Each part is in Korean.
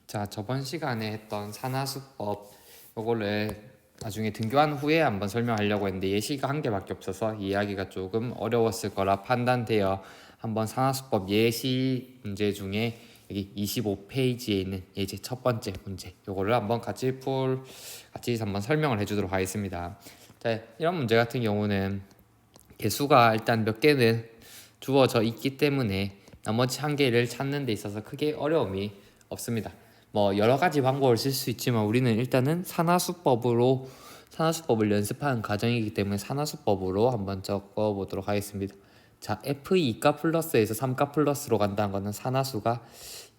자, 저번 시간에 했던 산화수법 요거를 나중에 등교한 후에 한번 설명하려고 했는데 예시가 한 개밖에 없어서 이해하기가 조금 어려웠을 거라 판단되어 한번 산화수법 예시 문제 중에 여기 25페이지에 있는 예제 첫 번째 문제 요거를 한번 같이 한번 설명을 해주도록 하겠습니다. 자, 이런 문제 같은 경우는 개수가 일단 몇 개는 주어져 있기 때문에 나머지 한 개를 찾는 데 있어서 크게 어려움이 없습니다. 뭐 여러 가지 방법을 쓸 수 있지만 우리는 일단은 산화수법을 연습하는 과정이기 때문에 산화수법으로 한번 적어 보도록 하겠습니다. 자, F2가 플러스에서 3가 플러스로 간다는 거는 산화수가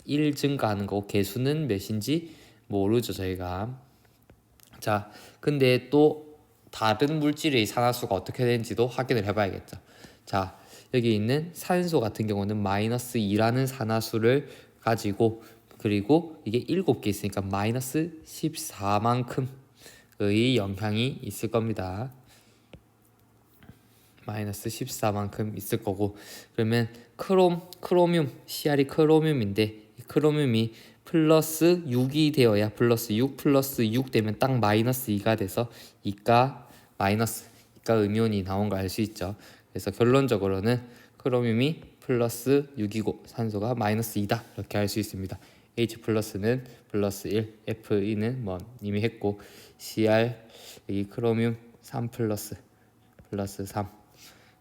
1 증가하는 거고 개수는 몇인지 모르죠 저희가. 자, 근데 또 다른 물질의 산화수가 어떻게 되는지도 확인을 해봐야겠죠. 자, 여기 있는 산소 같은 경우는 마이너스 2라는 산화수를 가지고 그리고 이게 7개 있으니까 마이너스 14만큼의 영향이 있을 겁니다. 마이너스 14만큼 있을 거고, 그러면 크로뮴 CR이 크로뮴인데 크로뮴이 플러스 6이 되어야 플러스 6 플러스 6 되면 딱 마이너스 2가 돼서 2가 마이너스 2가 음이온이 나온 거 알 수 있죠. 그래서 결론적으로는 크로뮴이 플러스 6이고 산소가 마이너스 2다 이렇게 할 수 있습니다. H 플러스는 플러스 1, F2는 뭐 이미 했고 CR 여기 크로뮴 3 플러스 3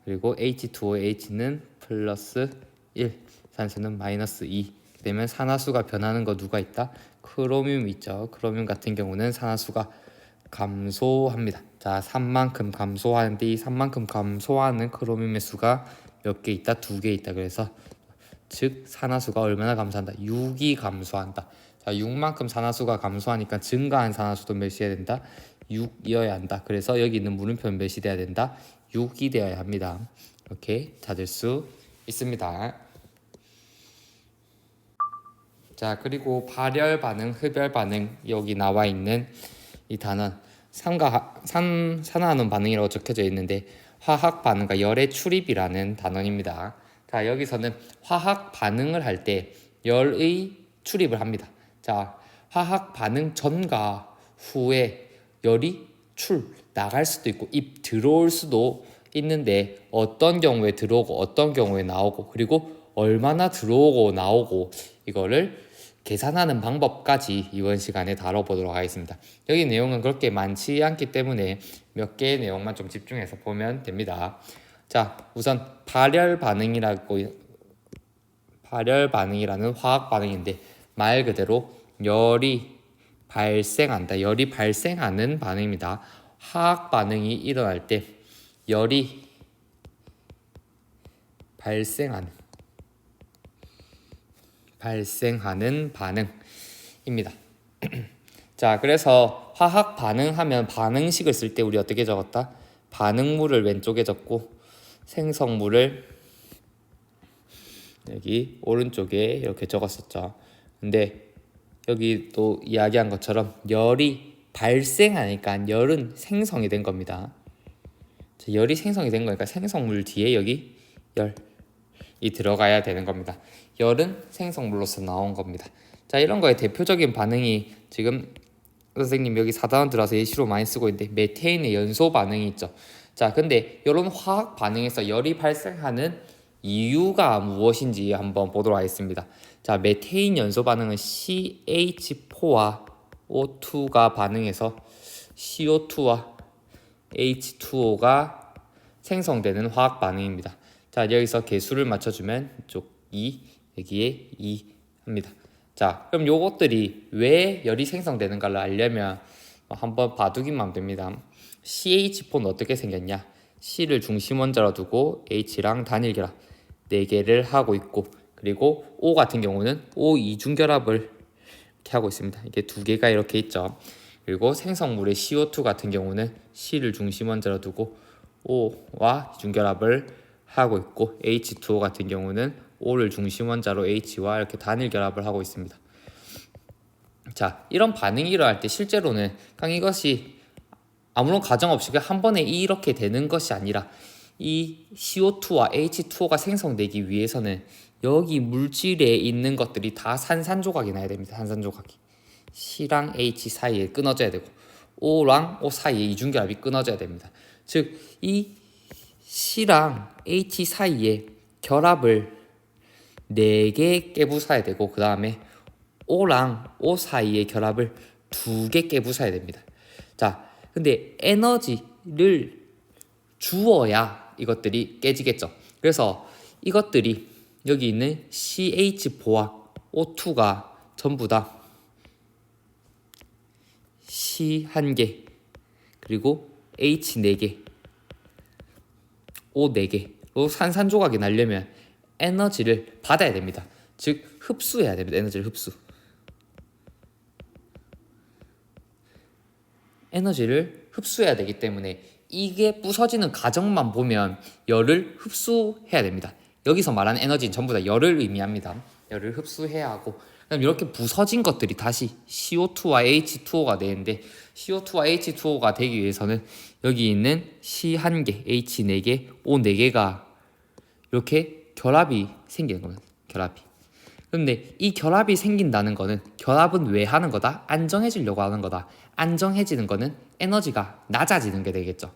그리고 H2OH는 플러스 1 산소는 마이너스 2 되면 산화수가 변하는 거 누가 있다? 크로뮴 있죠. 크로뮴 같은 경우는 산화수가 감소합니다. 자, 3만큼 감소하는데 이 3만큼 감소하는 크로뮴의 수가 몇 개 있다? 2개 있다. 그래서 즉 산화수가 얼마나 감소한다? 6이 감소한다. 자, 6만큼 산화수가 감소하니까 증가한 산화수도 몇이어야 된다? 6이어야 한다. 그래서 여기 있는 물음표는 몇이 돼야 된다? 6이 되어야 합니다. 이렇게 찾을 수 있습니다. 자, 그리고 발열 반응, 흡열 반응 여기 나와 있는 이 단원 산화하는 반응이라고 적혀져 있는데 화학 반응과 열의 출입이라는 단원입니다. 자, 여기서는 화학 반응을 할 때 열의 출입을 합니다. 자, 화학 반응 전과 후에 열이 나갈 수도 있고 입 들어올 수도 있는데 어떤 경우에 들어오고 어떤 경우에 나오고 그리고 얼마나 들어오고 나오고 이거를 계산하는 방법까지 이번 시간에 다뤄보도록 하겠습니다. 여기 내용은 그렇게 많지 않기 때문에 몇 개의 내용만 좀 집중해서 보면 됩니다. 자, 우선 발열 반응이라는 화학 반응인데 말 그대로 열이 발생하는 반응입니다. 화학 반응이 일어날 때 열이 발생하는 반응입니다. 자, 그래서 화학 반응하면 반응식을 쓸 때 우리 어떻게 적었다? 반응물을 왼쪽에 적고 생성물을 여기 오른쪽에 이렇게 적었었죠. 근데 여기 또 이야기한 것처럼 열이 발생하니까 열은 생성이 된 겁니다. 자, 열이 생성이 된 거니까 생성물 뒤에 여기 열이 들어가야 되는 겁니다. 열은 생성물로서 나온 겁니다. 자, 이런 거의 대표적인 반응이 지금 선생님 여기 4단원 들어서 예시로 많이 쓰고 있는데 메테인의 연소 반응이 있죠. 자, 근데 이런 화학 반응에서 열이 발생하는 이유가 무엇인지 한번 보도록 하겠습니다. 자, 메테인 연소 반응은 CH4와 O2가 반응해서 CO2와 H2O가 생성되는 화학 반응입니다. 자, 여기서 개수를 맞춰주면 이쪽 2, 여기에 2 합니다. 자, 그럼 요것들이 왜 열이 생성되는가를 알려면 한번 봐두기만 됩니다. CH4는 어떻게 생겼냐? C를 중심 원자로 두고 H랑 단일 결합 4개를 하고 있고 그리고 O 같은 경우는 O 이중결합을 이렇게 하고 있습니다. 이게 2개가 이렇게 있죠. 그리고 생성물의 CO2 같은 경우는 C를 중심 원자로 두고 O와 이중결합을 하고 있고 H2O 같은 경우는 O를 중심 원자로 H와 이렇게 단일 결합을 하고 있습니다. 자, 이런 반응이 일어날 때 실제로는 이것이 아무런 가정 없이 한 번에 이렇게 되는 것이 아니라 이 CO2와 H2O가 생성되기 위해서는 여기 물질에 있는 것들이 다 산산조각이 나야 됩니다. 산산조각이. C랑 H 사이에 끊어져야 되고 O랑 O 사이에 이중결합이 끊어져야 됩니다. 즉 이 C랑 H 사이에 결합을 4개 깨부숴야 되고 그 다음에 O랑 O 사이에 결합을 2개 깨부숴야 됩니다. 자, 근데 에너지를 주어야 이것들이 깨지겠죠. 그래서 이것들이 여기 있는 CH4와 O2가 전부 다 C 1개 그리고 H 4개 O 4개로 산산조각이 나려면 에너지를 받아야 됩니다. 즉 흡수해야 됩니다. 에너지를 흡수. 에너지를 흡수해야 되기 때문에 이게 부서지는 과정만 보면 열을 흡수해야 됩니다. 여기서 말하는 에너지는 전부 다 열을 의미합니다. 열을 흡수해야 하고 그럼 이렇게 부서진 것들이 다시 CO2와 H2O가 되는데 CO2와 H2O가 되기 위해서는 여기 있는 C 1개, H 4개, O 4개가 이렇게 결합이 생기는 겁니다. 결합이. 그런데 이 결합이 생긴다는 거는 결합은 왜 하는 거다? 안정해지려고 하는 거다. 안정해지는 거는 에너지가 낮아지는 게 되겠죠.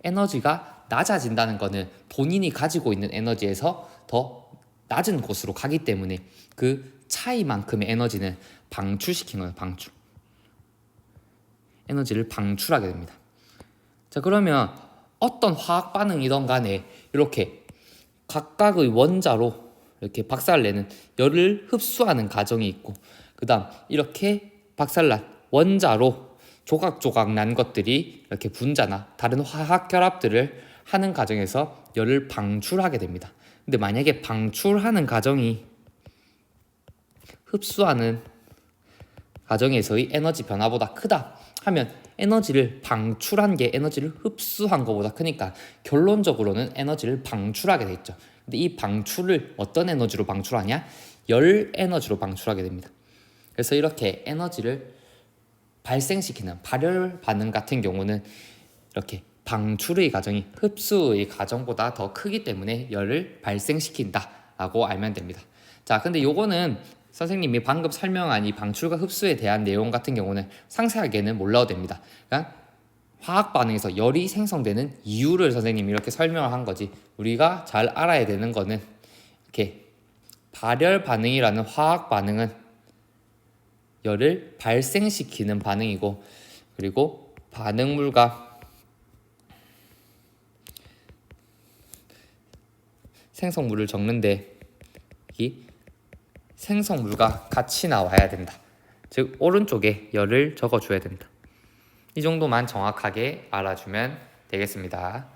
에너지가 낮아진다는 거는 본인이 가지고 있는 에너지에서 더 낮은 곳으로 가기 때문에 그 차이만큼의 에너지는 방출시킨 거예요. 방출. 에너지를 방출하게 됩니다. 자, 그러면 어떤 화학 반응이든 간에 이렇게 각각의 원자로 이렇게 박살내는 열을 흡수하는 과정이 있고 그 다음 이렇게 박살난 원자로 조각조각 난 것들이 이렇게 분자나 다른 화학 결합들을 하는 과정에서 열을 방출하게 됩니다. 근데 만약에 방출하는 과정이 흡수하는 과정에서의 에너지 변화보다 크다 하면 에너지를 방출한 게 에너지를 흡수한 것보다 크니까 결론적으로는 에너지를 방출하게 돼 있죠. 근데 이 방출을 어떤 에너지로 방출하냐? 열 에너지로 방출하게 됩니다. 그래서 이렇게 에너지를 발생시키는 발열 반응 같은 경우는 이렇게 방출의 과정이 흡수의 과정보다 더 크기 때문에 열을 발생시킨다라고 알면 됩니다. 자, 근데 요거는 선생님이 방금 설명한 이 방출과 흡수에 대한 내용 같은 경우는 상세하게는 몰라도 됩니다. 그러니까 화학 반응에서 열이 생성되는 이유를 선생님이 이렇게 설명을 한 거지. 우리가 잘 알아야 되는 거는 이렇게 발열 반응이라는 화학 반응은 열을 발생시키는 반응이고 그리고 반응물과 생성물을 적는데 이 생성물과 같이 나와야 된다. 즉 오른쪽에 열을 적어줘야 된다. 이 정도만 정확하게 알아주면 되겠습니다.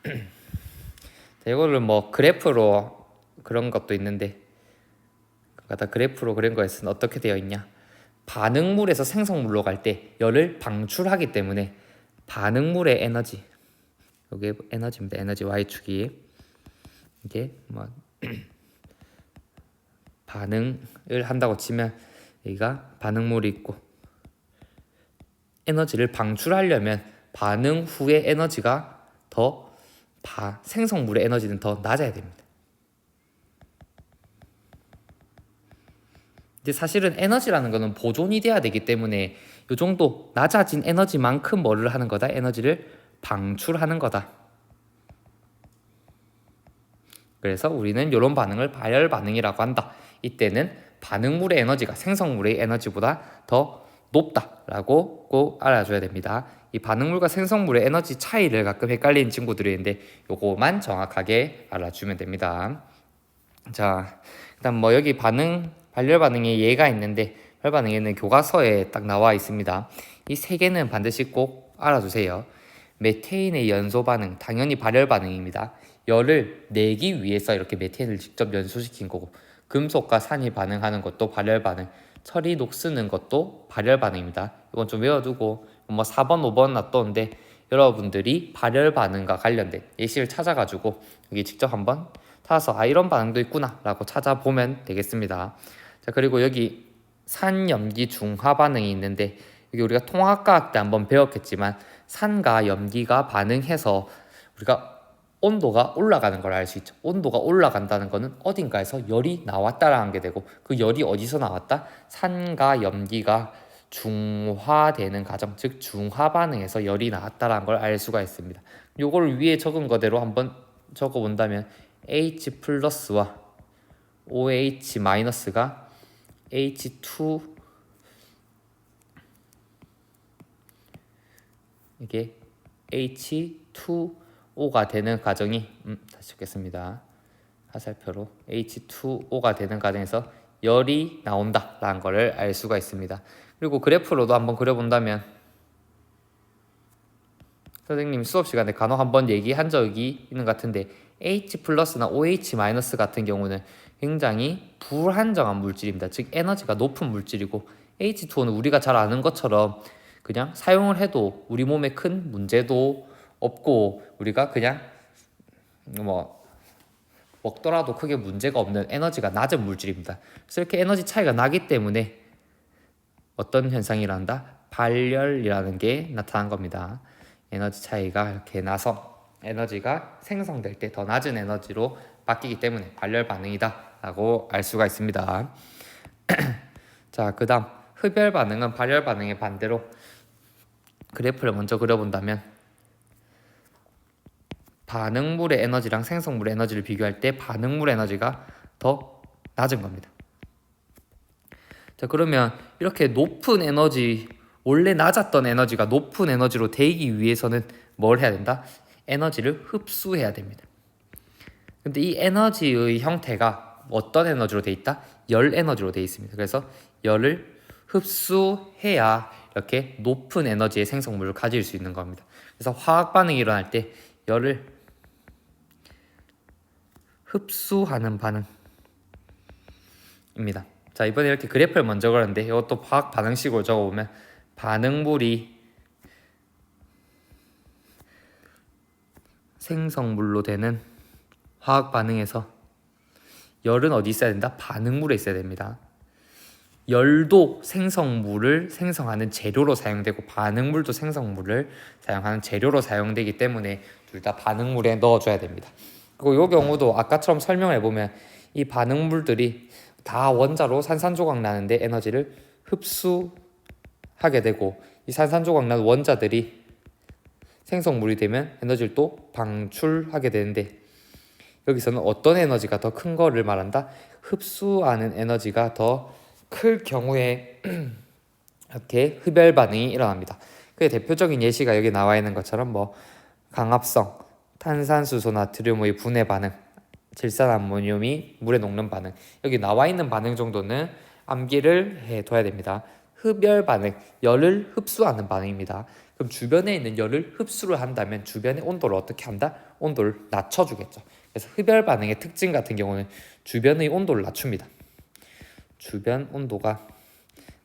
자, 이거를 뭐 그래프로 그런 것도 있는데 다 그래프로 그린 거에서는 어떻게 되어 있냐? 반응물에서 생성물로 갈 때 열을 방출하기 때문에 반응물의 에너지 여기 에너지입니다. 에너지 y축이 이게 뭐 반응을 한다고 치면 여기가 반응물이 있고 에너지를 방출하려면 반응 후의 에너지가 더 생성물의 에너지는 더 낮아야 됩니다. 이제 사실은 에너지라는 거는 보존이 돼야 되기 때문에 이 정도 낮아진 에너지만큼 뭐를 하는 거다? 에너지를 방출하는 거다. 그래서 우리는 이런 반응을 발열 반응이라고 한다. 이때는 반응물의 에너지가 생성물의 에너지보다 더 높다라고 꼭 알아줘야 됩니다. 이 반응물과 생성물의 에너지 차이를 가끔 헷갈리는 친구들이 있는데 요거만 정확하게 알아주면 됩니다. 자, 일단 뭐 여기 발열 반응의 예가 있는데 발열 반응에는 교과서에 딱 나와 있습니다. 이 세 개는 반드시 꼭 알아두세요. 메테인의 연소 반응, 당연히 발열 반응입니다. 열을 내기 위해서 이렇게 메테인을 직접 연소시킨 거고 금속과 산이 반응하는 것도 발열 반응, 철이 녹쓰는 것도 발열 반응입니다. 이건 좀 외워두고 뭐 4번, 5번 놔뒀는데 여러분들이 발열 반응과 관련된 예시를 찾아가지고 여기 직접 한번 찾아서 이런 반응도 있구나 라고 찾아보면 되겠습니다. 자, 그리고 여기 산염기 중화 반응이 있는데 여기 우리가 통합과학 때 한번 배웠겠지만 산과 염기가 반응해서 우리가 온도가 올라가는 걸 알 수 있죠. 온도가 올라간다는 거는 어딘가에서 열이 나왔다라는 게 되고, 그 열이 어디서 나왔다? 산과 염기가 중화되는 과정, 즉 중화 반응에서 열이 나왔다라는 걸 알 수가 있습니다. 요걸 위에 적은 거대로 한번 적어 본다면 H 플러스와 OH 마이너스가 H2 이게 H2O가 되는 과정이 다시 적겠습니다. 화살표로 H2O가 되는 과정에서 열이 나온다라는 것을 알 수가 있습니다. 그리고 그래프로도 한번 그려본다면, 선생님 수업 시간에 간혹 한번 얘기한 적이 있는 것 같은데 H 플러스나 OH 마이너스 같은 경우는 굉장히 불안정한 물질입니다. 즉 에너지가 높은 물질이고, H2O는 우리가 잘 아는 것처럼 그냥 사용을 해도 우리 몸에 큰 문제도 없고 우리가 그냥 뭐 먹더라도 크게 문제가 없는 에너지가 낮은 물질입니다. 그래서 이렇게 에너지 차이가 나기 때문에 어떤 현상이 일어난다? 발열이라는 게 나타난 겁니다. 에너지 차이가 이렇게 나서 에너지가 생성될 때 더 낮은 에너지로 바뀌기 때문에 발열 반응이다 라고 알 수가 있습니다. 자, 그 다음 흡열 반응은 발열 반응의 반대로 그래프를 먼저 그려본다면, 반응물의 에너지랑 생성물의 에너지를 비교할 때 반응물의 에너지가 더 낮은 겁니다. 자, 그러면 이렇게 높은 에너지, 원래 낮았던 에너지가 높은 에너지로 되기 위해서는 뭘 해야 된다? 에너지를 흡수해야 됩니다. 근데 이 에너지의 형태가 어떤 에너지로 돼 있다? 열 에너지로 돼 있습니다. 그래서 열을 흡수해야 이렇게 높은 에너지의 생성물을 가질 수 있는 겁니다. 그래서 화학 반응이 일어날 때 열을 흡수하는 반응입니다. 자, 이번에 이렇게 그래프를 먼저 그렸는데 이것도 화학 반응식으로 적어보면, 반응물이 생성물로 되는 화학 반응에서 열은 어디 있어야 된다? 반응물에 있어야 됩니다. 열도 생성물을 생성하는 재료로 사용되고 반응물도 생성물을 사용하는 재료로 사용되기 때문에 둘 다 반응물에 넣어줘야 됩니다. 그리고 이 경우도 아까처럼 설명을 해보면 이 반응물들이 다 원자로 산산조각 나는데 에너지를 흡수하게 되고, 이 산산조각 난 원자들이 생성물이 되면 에너지를 또 방출하게 되는데, 여기서는 어떤 에너지가 더 큰 거를 말한다? 흡수하는 에너지가 더 클 경우에 이렇게 흡열 반응이 일어납니다. 그 대표적인 예시가 여기 나와 있는 것처럼 뭐 강합성 탄산수소 나트륨의 분해 반응, 질산암모늄이 물에 녹는 반응, 여기 나와 있는 반응 정도는 암기를 해둬야 됩니다. 흡열 반응, 열을 흡수하는 반응입니다. 그럼 주변에 있는 열을 흡수를 한다면 주변의 온도를 어떻게 한다? 온도를 낮춰주겠죠. 그래서 흡열 반응의 특징 같은 경우는 주변의 온도를 낮춥니다. 주변 온도가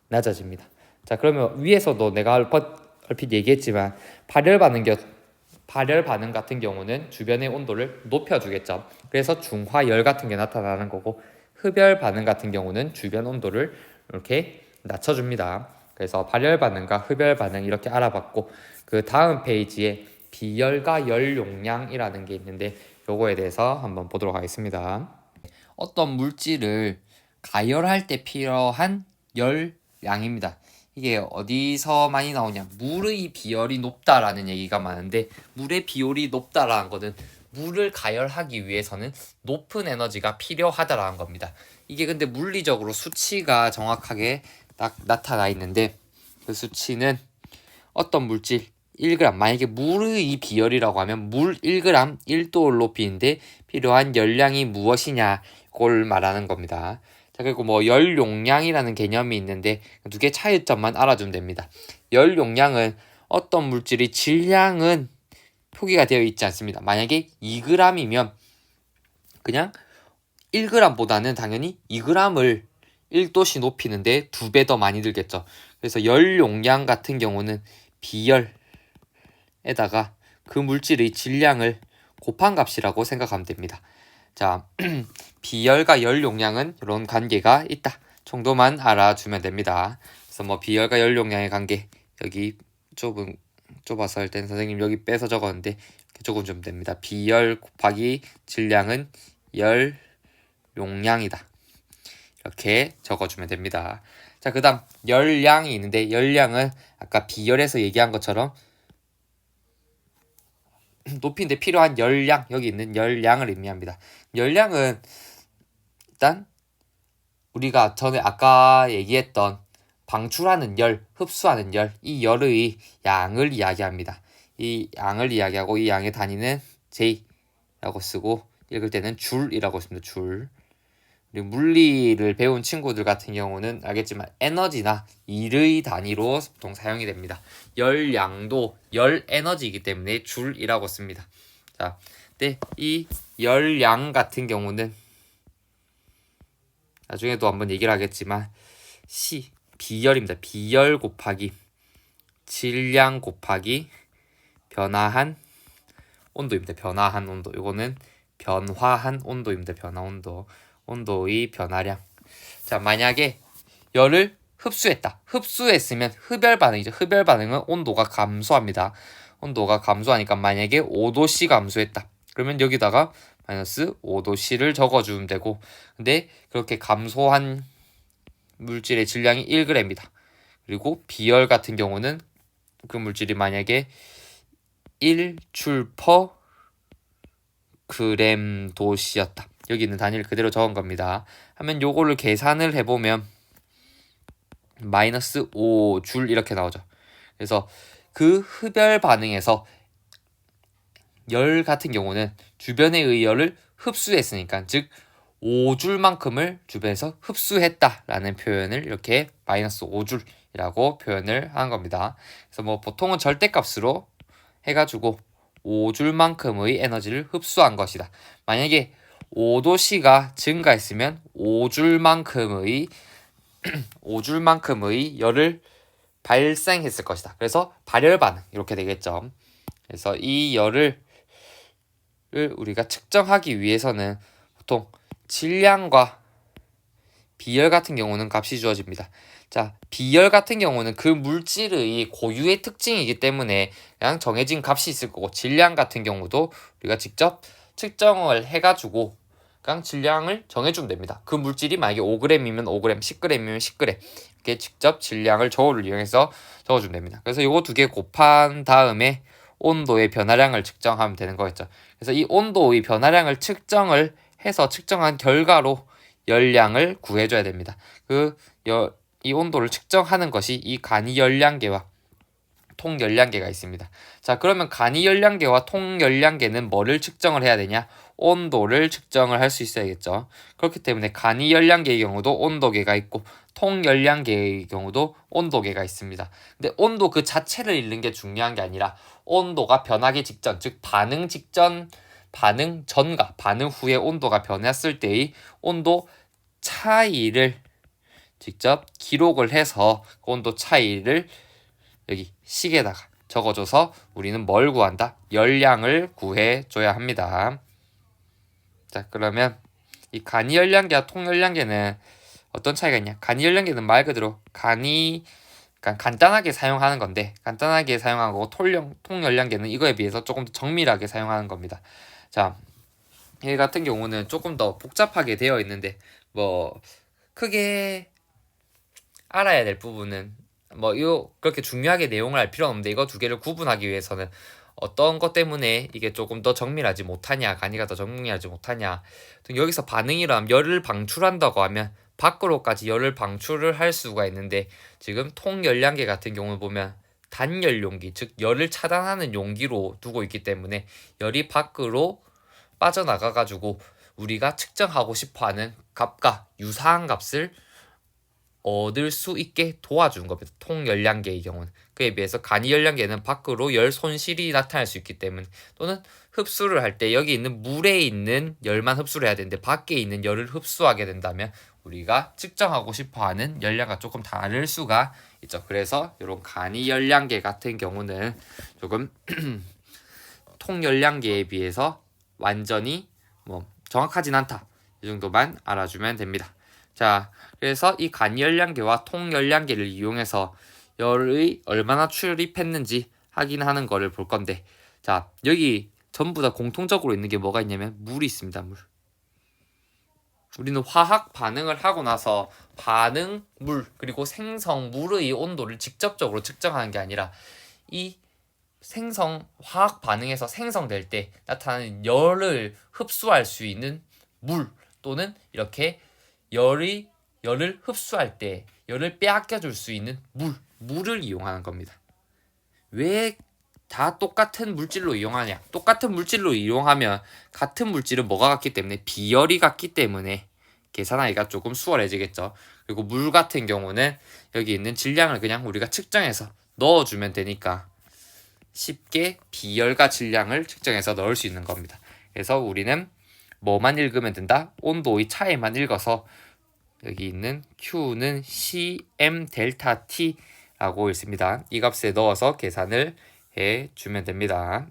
낮아집니다. 자, 그러면 위에서도 내가 얼핏 얘기했지만 발열 반응 같은 경우는 주변의 온도를 높여주겠죠. 그래서 중화열 같은 게 나타나는 거고, 흡열 반응 같은 경우는 주변 온도를 이렇게 낮춰줍니다. 그래서 발열 반응과 흡열 반응 이렇게 알아봤고, 그 다음 페이지에 비열과 열 용량이라는 게 있는데 요거에 대해서 한번 보도록 하겠습니다. 어떤 물질을 가열할 때 필요한 열량입니다. 이게 어디서 많이 나오냐? 물의 비열이 높다라는 얘기가 많은데, 물의 비열이 높다라는 거는 물을 가열하기 위해서는 높은 에너지가 필요하다라는 겁니다. 이게 근데 물리적으로 수치가 정확하게 딱 나타나 있는데, 그 수치는 어떤 물질 1g, 만약에 물의 비열이라고 하면 물 1g 1도를 높이는데 필요한 열량이 무엇이냐, 그걸 말하는 겁니다. 자, 그리고 뭐 열 용량이라는 개념이 있는데 두 개 차이점만 알아주면 됩니다. 열 용량은 어떤 물질의 질량은 표기가 되어 있지 않습니다. 만약에 2g이면 그냥 1g보다는 당연히 2g을 1도씩 높이는데 2배 더 많이 들겠죠. 그래서 열 용량 같은 경우는 비열에다가 그 물질의 질량을 곱한 값이라고 생각하면 됩니다. 자, 비열과 열 용량은 이런 관계가 있다 정도만 알아주면 됩니다. 그래서 뭐 비열과 열 용량의 관계, 여기 좁아서 할 때는 선생님 여기 빼서 적었는데 적어주면 됩니다. 비열 곱하기 질량은 열 용량이다. 이렇게 적어주면 됩니다. 자, 그 다음 열량이 있는데 열량은 아까 비열에서 얘기한 것처럼 높이인데 필요한 열량, 여기 있는 열량을 의미합니다. 열량은 일단 우리가 전에 아까 얘기했던 방출하는 열, 흡수하는 열, 이 열의 양을 이야기합니다. 이 양을 이야기하고 이 양의 단위는 J라고 쓰고 읽을 때는 줄이라고 씁니다. 줄. 그리고 물리를 배운 친구들 같은 경우는 알겠지만 에너지나 일의 단위로 보통 사용이 됩니다. 열량도 열 에너지이기 때문에 줄이라고 씁니다. 자, 근데 이 열량 같은 경우는 나중에도 한번 얘기를 하겠지만 비열입니다. 비열 곱하기 질량 곱하기 변화한 온도입니다. 변화한 온도. 이거는 변화한 온도입니다. 변화 온도. 온도의 변화량. 자, 만약에 열을 흡수했다. 흡수했으면 흡열 반응이죠. 흡열 반응은 온도가 감소합니다. 온도가 감소하니까 만약에 5도씨 감소했다. 그러면 여기다가 마이너스 5도씨를 적어주면 되고, 근데 그렇게 감소한 물질의 질량이 1g이다. 그리고 비열 같은 경우는 그 물질이 만약에 1줄 퍼 그램 도시였다. 여기 있는 단위를 그대로 적은 겁니다. 하면 요거를 계산을 해보면 마이너스 5줄 이렇게 나오죠. 그래서 그 흡열 반응에서 열 같은 경우는 주변의 의열을 흡수했으니까, 즉 5줄만큼을 주변에서 흡수했다라는 표현을 이렇게 마이너스 5줄이라고 표현을 하는 겁니다. 그래서 뭐 보통은 절대값으로 해가지고 5줄만큼의 에너지를 흡수한 것이다. 만약에 5도씨가 증가했으면 5줄만큼의 5줄만큼의 열을 발생했을 것이다. 그래서 발열 반응 이렇게 되겠죠. 그래서 이 열을 우리가 측정하기 위해서는 보통 질량과 비열 같은 경우는 값이 주어집니다. 자, 비열 같은 경우는 그 물질의 고유의 특징이기 때문에 그냥 정해진 값이 있을 거고, 질량 같은 경우도 우리가 직접 측정을 해가지고 그냥 질량을 정해주면 됩니다. 그 물질이 만약에 5g이면 5g, 10g이면 10g 이렇게 직접 질량을 저울을 이용해서 적어주면 됩니다. 그래서 요거 두 개 곱한 다음에 온도의 변화량을 측정하면 되는 거겠죠. 그래서 이 온도의 변화량을 측정을 해서 측정한 결과로 열량을 구해줘야 됩니다. 이 온도를 측정하는 것이 이 간이열량계와 통열량계가 있습니다. 자, 그러면 간이열량계와 통열량계는 뭐를 측정을 해야 되냐? 온도를 측정을 할 수 있어야겠죠. 그렇기 때문에 간이열량계의 경우도 온도계가 있고 통열량계의 경우도 온도계가 있습니다. 근데 온도 그 자체를 읽는 게 중요한 게 아니라 온도가 변하기 직전, 즉 반응 직전, 반응 전과 반응 후에 온도가 변했을 때의 온도 차이를 직접 기록을 해서 그 온도 차이를 여기 식에다가 적어줘서 우리는 뭘 구한다? 열량을 구해줘야 합니다. 자, 그러면 이 간이열량계와 통열량계는 어떤 차이가 있냐? 간이열량계는 말 그대로 그러니까 간단하게 사용하는 건데, 간단하게 사용하고 통열량계는 이거에 비해서 조금 더 정밀하게 사용하는 겁니다. 자, 얘 같은 경우는 조금 더 복잡하게 되어 있는데 뭐 크게 알아야 될 부분은 뭐 이거 그렇게 중요하게 내용을 알 필요는 없는데, 이거 두 개를 구분하기 위해서는 어떤 것 때문에 이게 조금 더 정밀하지 못하냐, 간이가 더 정밀하지 못하냐, 여기서 반응이라면 열을 방출한다고 하면 밖으로까지 열을 방출을 할 수가 있는데, 지금 통열량계 같은 경우를 보면 단열 용기, 즉 열을 차단하는 용기로 두고 있기 때문에 열이 밖으로 빠져나가가지고 우리가 측정하고 싶어하는 값과 유사한 값을 얻을 수 있게 도와주는 겁니다. 통열량계의 경우는. 그에 비해서 간이열량계는 밖으로 열 손실이 나타날 수 있기 때문에, 또는 흡수를 할 때 여기 있는 물에 있는 열만 흡수를 해야 되는데 밖에 있는 열을 흡수하게 된다면 우리가 측정하고 싶어하는 열량과 조금 다를 수가 있죠. 그래서 이런 간이열량계 같은 경우는 조금 통열량계에 비해서 완전히 뭐 정확하진 않다. 이 정도만 알아주면 됩니다. 자, 그래서 이 간이열량계와 통열량계를 이용해서 열의 얼마나 출입했는지 확인하는 거를 볼 건데, 자, 여기 전부 다 공통적으로 있는 게 뭐가 있냐면 물이 있습니다. 물. 우리는 화학 반응을 하고 나서 반응물 그리고 생성물의 온도를 직접적으로 측정하는 게 아니라 이 화학 반응에서 생성될 때 나타나는 열을 흡수할 수 있는 물 또는 이렇게 열을 흡수할 때 열을 빼앗겨 줄 수 있는 물을 이용하는 겁니다. 왜 다 똑같은 물질로 이용하냐? 똑같은 물질로 이용하면 같은 물질은 뭐가 같기 때문에 비열이 같기 때문에 계산하기가 조금 수월해지겠죠. 그리고 물 같은 경우는 여기 있는 질량을 그냥 우리가 측정해서 넣어주면 되니까 쉽게 비열과 질량을 측정해서 넣을 수 있는 겁니다. 그래서 우리는 뭐만 읽으면 된다? 온도의 차이만 읽어서 여기 있는 Q는 Cm 델타 T라고 있습니다. 이 값에 넣어서 계산을 해주면 됩니다.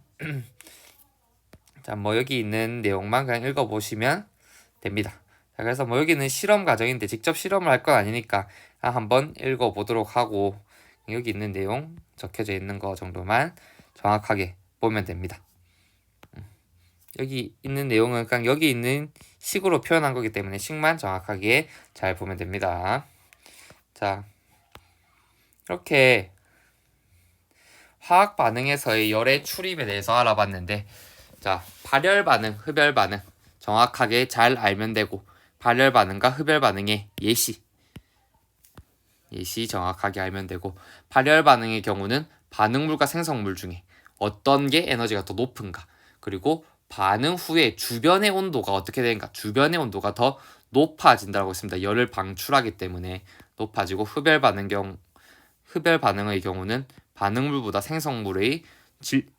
자, 뭐 여기 있는 내용만 그냥 읽어보시면 됩니다. 자, 그래서 뭐 여기는 실험 과정인데 직접 실험을 할 건 아니니까 한번 읽어보도록 하고 여기 있는 내용 적혀져 있는 거 정도만 정확하게 보면 됩니다. 여기 있는 내용은 그냥 여기 있는 식으로 표현한 거기 때문에 식만 정확하게 잘 보면 됩니다. 자, 이렇게 화학 반응에서의 열의 출입에 대해서 알아봤는데, 자, 발열 반응, 흡열 반응 정확하게 잘 알면 되고, 발열 반응과 흡열 반응의 예시 정확하게 알면 되고, 발열 반응의 경우는 반응물과 생성물 중에 어떤 게 에너지가 더 높은가, 그리고 반응 후에 주변의 온도가 어떻게 되는가, 주변의 온도가 더 높아진다고 했습니다. 열을 방출하기 때문에 높아지고, 흡열 반응의 경우는 반응물보다 생성물의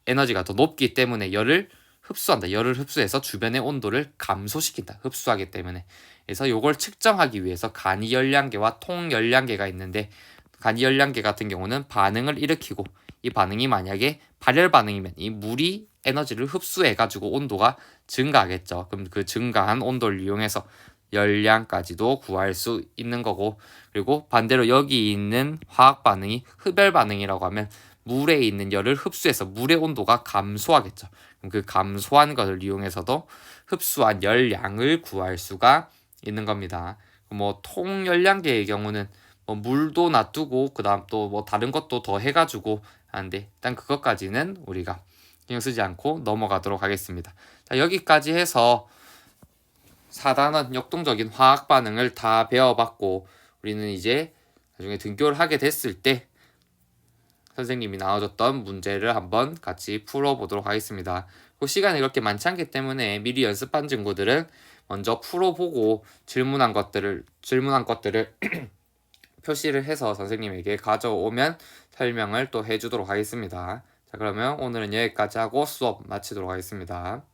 에너지가 더 높기 때문에 열을 흡수한다. 열을 흡수해서 주변의 온도를 감소시킨다. 흡수하기 때문에. 그래서 이걸 측정하기 위해서 간이 열량계와 통 열량계가 있는데, 간이 열량계 같은 경우는 반응을 일으키고, 이 반응이 만약에 발열 반응이면 이 물이 에너지를 흡수해가지고 온도가 증가하겠죠. 그럼 그 증가한 온도를 이용해서 열량까지도 구할 수 있는 거고, 그리고 반대로 여기 있는 화학 반응이 흡열 반응이라고 하면 물에 있는 열을 흡수해서 물의 온도가 감소하겠죠. 그럼 그 감소한 것을 이용해서도 흡수한 열량을 구할 수가 있는 겁니다. 뭐 통열량계의 경우는 뭐 물도 놔두고 그다음 또 뭐 다른 것도 더 해가지고 하는데, 일단 그것까지는 우리가 신경 쓰지 않고 넘어가도록 하겠습니다. 자, 여기까지 해서 4단원 역동적인 화학 반응을 다 배워봤고, 우리는 이제 나중에 등교를 하게 됐을 때 선생님이 나와줬던 문제를 한번 같이 풀어보도록 하겠습니다. 그 시간이 그렇게 많지 않기 때문에 미리 연습한 친구들은 먼저 풀어보고 질문한 것들을 표시를 해서 선생님에게 가져오면 설명을 또 해주도록 하겠습니다. 자, 그러면 오늘은 여기까지 하고 수업 마치도록 하겠습니다.